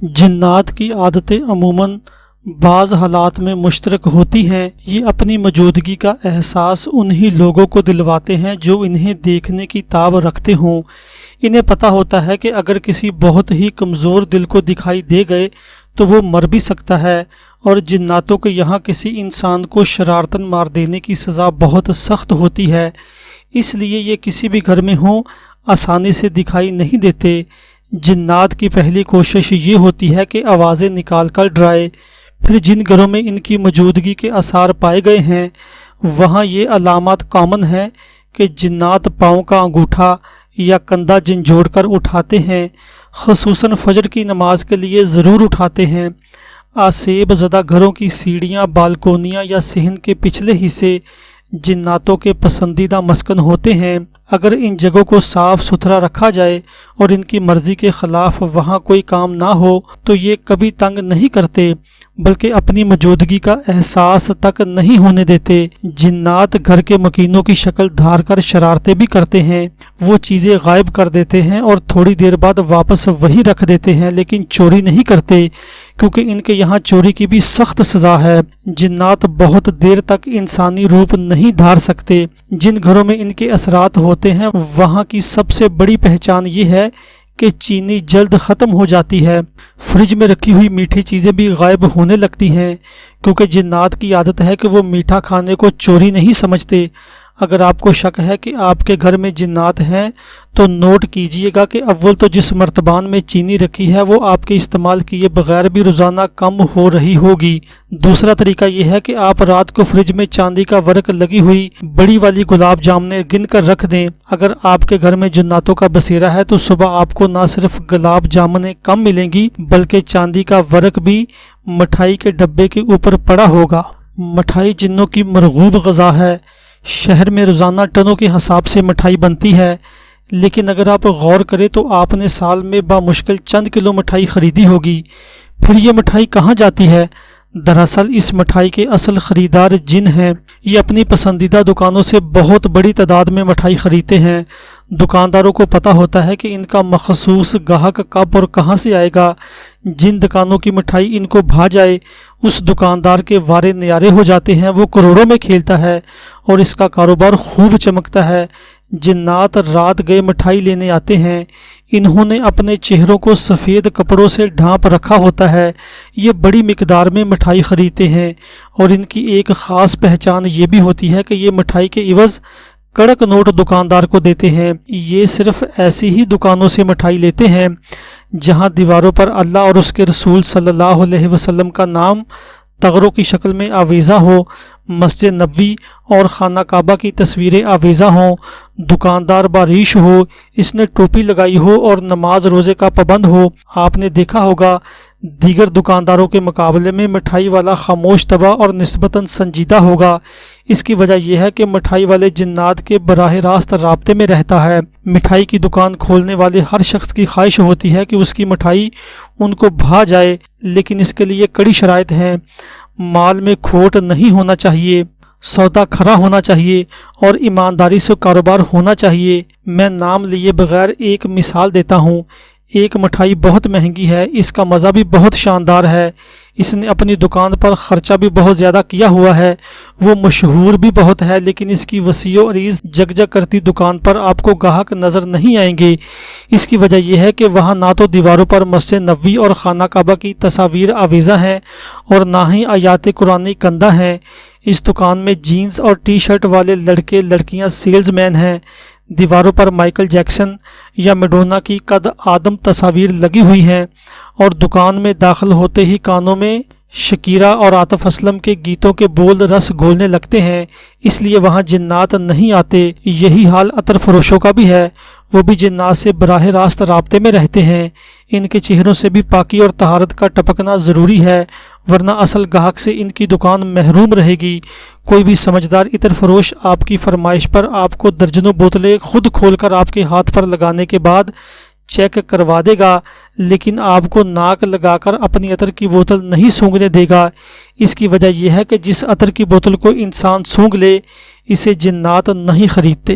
جنات کی عادتیں عموماً بعض حالات میں مشترک ہوتی ہیں۔ یہ اپنی موجودگی کا احساس انہی لوگوں کو دلواتے ہیں جو انہیں دیکھنے کی تاب رکھتے ہوں۔ انہیں پتہ ہوتا ہے کہ اگر کسی بہت ہی کمزور دل کو دکھائی دے گئے تو وہ مر بھی سکتا ہے، اور جناتوں کے یہاں کسی انسان کو شرارتاً مار دینے کی سزا بہت سخت ہوتی ہے، اس لیے یہ کسی بھی گھر میں ہوں آسانی سے دکھائی نہیں دیتے۔ جنات کی پہلی کوشش یہ ہوتی ہے کہ آوازیں نکال کر ڈرائے، پھر جن گھروں میں ان کی موجودگی کے آثار پائے گئے ہیں وہاں یہ علامات کامن ہیں کہ جنات پاؤں کا انگوٹھا یا کندھا جھنجھوڑ کر اٹھاتے ہیں، خصوصاً فجر کی نماز کے لیے ضرور اٹھاتے ہیں۔ آسیب زدہ گھروں کی سیڑھیاں، بالکونیاں یا صحن کے پچھلے حصے جناتوں کے پسندیدہ مسکن ہوتے ہیں۔ اگر ان جگہوں کو صاف ستھرا رکھا جائے اور ان کی مرضی کے خلاف وہاں کوئی کام نہ ہو تو یہ کبھی تنگ نہیں کرتے، بلکہ اپنی موجودگی کا احساس تک نہیں ہونے دیتے۔ جنات گھر کے مکینوں کی شکل دھار کر شرارتیں بھی کرتے ہیں، وہ چیزیں غائب کر دیتے ہیں اور تھوڑی دیر بعد واپس وہی رکھ دیتے ہیں، لیکن چوری نہیں کرتے کیونکہ ان کے یہاں چوری کی بھی سخت سزا ہے۔ جنات بہت دیر تک انسانی روپ نہیں دھار سکتے۔ جن گھروں میں ان کے اثرات ہوتے ہیں وہاں کی سب سے بڑی پہچان یہ ہے کہ چینی جلد ختم ہو جاتی ہے، فریج میں رکھی ہوئی میٹھی چیزیں بھی غائب ہونے لگتی ہیں، کیونکہ جنات کی عادت ہے کہ وہ میٹھا کھانے کو چوری نہیں سمجھتے۔ اگر آپ کو شک ہے کہ آپ کے گھر میں جنات ہیں تو نوٹ کیجئے گا کہ اول تو جس مرتبان میں چینی رکھی ہے وہ آپ کے استعمال کیے بغیر بھی روزانہ کم ہو رہی ہوگی۔ دوسرا طریقہ یہ ہے کہ آپ رات کو فریج میں چاندی کا ورق لگی ہوئی بڑی والی گلاب جامنیں گن کر رکھ دیں۔ اگر آپ کے گھر میں جناتوں کا بسیرا ہے تو صبح آپ کو نہ صرف گلاب جامنیں کم ملیں گی بلکہ چاندی کا ورق بھی مٹھائی کے ڈبے کے اوپر پڑا ہوگا۔ مٹھائی جنوں کی مرغوب غذا ہے۔ شہر میں روزانہ ٹنوں کے حساب سے مٹھائی بنتی ہے، لیکن اگر آپ غور کریں تو آپ نے سال میں بامشکل چند کلو مٹھائی خریدی ہوگی۔ پھر یہ مٹھائی کہاں جاتی ہے؟ دراصل اس مٹھائی کے اصل خریدار جن ہیں۔ یہ اپنی پسندیدہ دکانوں سے بہت بڑی تعداد میں مٹھائی خریدتے ہیں۔ دکانداروں کو پتہ ہوتا ہے کہ ان کا مخصوص گاہک کب اور کہاں سے آئے گا۔ جن دکانوں کی مٹھائی ان کو بھا جائے اس دکاندار کے وارے نیارے ہو جاتے ہیں، وہ کروڑوں میں کھیلتا ہے اور اس کا کاروبار خوب چمکتا ہے۔ جنات رات گئے مٹھائی لینے آتے ہیں۔ انہوں نے اپنے چہروں کو سفید کپڑوں سے ڈھانپ رکھا ہوتا ہے۔ یہ بڑی مقدار میں مٹھائی خریدتے ہیں اور ان کی ایک خاص پہچان یہ بھی ہوتی ہے کہ یہ مٹھائی کے عوض کڑک نوٹ دکاندار کو دیتے ہیں۔ یہ صرف ایسی ہی دکانوں سے مٹھائی لیتے ہیں جہاں دیواروں پر اللہ اور اس کے رسول صلی اللہ علیہ وسلم کا نام تغروں کی شکل میں آویزہ ہو، مسجد نبوی اور خانہ کعبہ کی تصویریں آویزہ ہوں، دکاندار باریش ہو، اس نے ٹوپی لگائی ہو اور نماز روزے کا پابند ہو۔ آپ نے دیکھا ہوگا دیگر دکانداروں کے مقابلے میں مٹھائی والا خاموش طبع اور نسبتاً سنجیدہ ہوگا۔ اس کی وجہ یہ ہے کہ مٹھائی والے جنات کے براہ راست رابطے میں رہتا ہے۔ مٹھائی کی دکان کھولنے والے ہر شخص کی خواہش ہوتی ہے کہ اس کی مٹھائی ان کو بھا جائے، لیکن اس کے لیے کڑی شرائط ہیں۔ مال میں کھوٹ نہیں ہونا چاہیے، سودا کھرا ہونا چاہیے اور ایمانداری سے کاروبار ہونا چاہیے۔ میں نام لیے بغیر ایک مثال دیتا ہوں۔ ایک مٹھائی بہت مہنگی ہے، اس کا مزہ بھی بہت شاندار ہے، اس نے اپنی دکان پر خرچہ بھی بہت زیادہ کیا ہوا ہے، وہ مشہور بھی بہت ہے، لیکن اس کی وسیع و عریض جگ جگ کرتی دکان پر آپ کو گاہک نظر نہیں آئیں گے۔ اس کی وجہ یہ ہے کہ وہاں نہ تو دیواروں پر مسجد نبوی اور خانہ کعبہ کی تصاویر آویزہ ہیں اور نہ ہی آیات قرآنی کندہ ہیں۔ اس دکان میں جینز اور ٹی شرٹ والے لڑکے لڑکیاں سیلز مین ہیں۔ دیواروں پر مائیکل جیکسن یا میڈونا کی قد آدم تصاویر لگی ہوئی ہیں اور دکان میں داخل ہوتے ہی کانوں میں شکیرہ اور عاطف اسلم کے گیتوں کے بول رس گھولنے لگتے ہیں، اس لیے وہاں جنات نہیں آتے۔ یہی حال عطر فروشوں کا بھی ہے، وہ بھی جنات سے براہ راست رابطے میں رہتے ہیں۔ ان کے چہروں سے بھی پاکی اور طہارت کا ٹپکنا ضروری ہے، ورنہ اصل گاہک سے ان کی دکان محروم رہے گی۔ کوئی بھی سمجھدار عطر فروش آپ کی فرمائش پر آپ کو درجنوں بوتلیں خود کھول کر آپ کے ہاتھ پر لگانے کے بعد چیک کروا دے گا، لیکن آپ کو ناک لگا کر اپنی عطر کی بوتل نہیں سونگھنے دے گا۔ اس کی وجہ یہ ہے کہ جس عطر کی بوتل کو انسان سونگھ لے اسے جنات نہیں خریدتے۔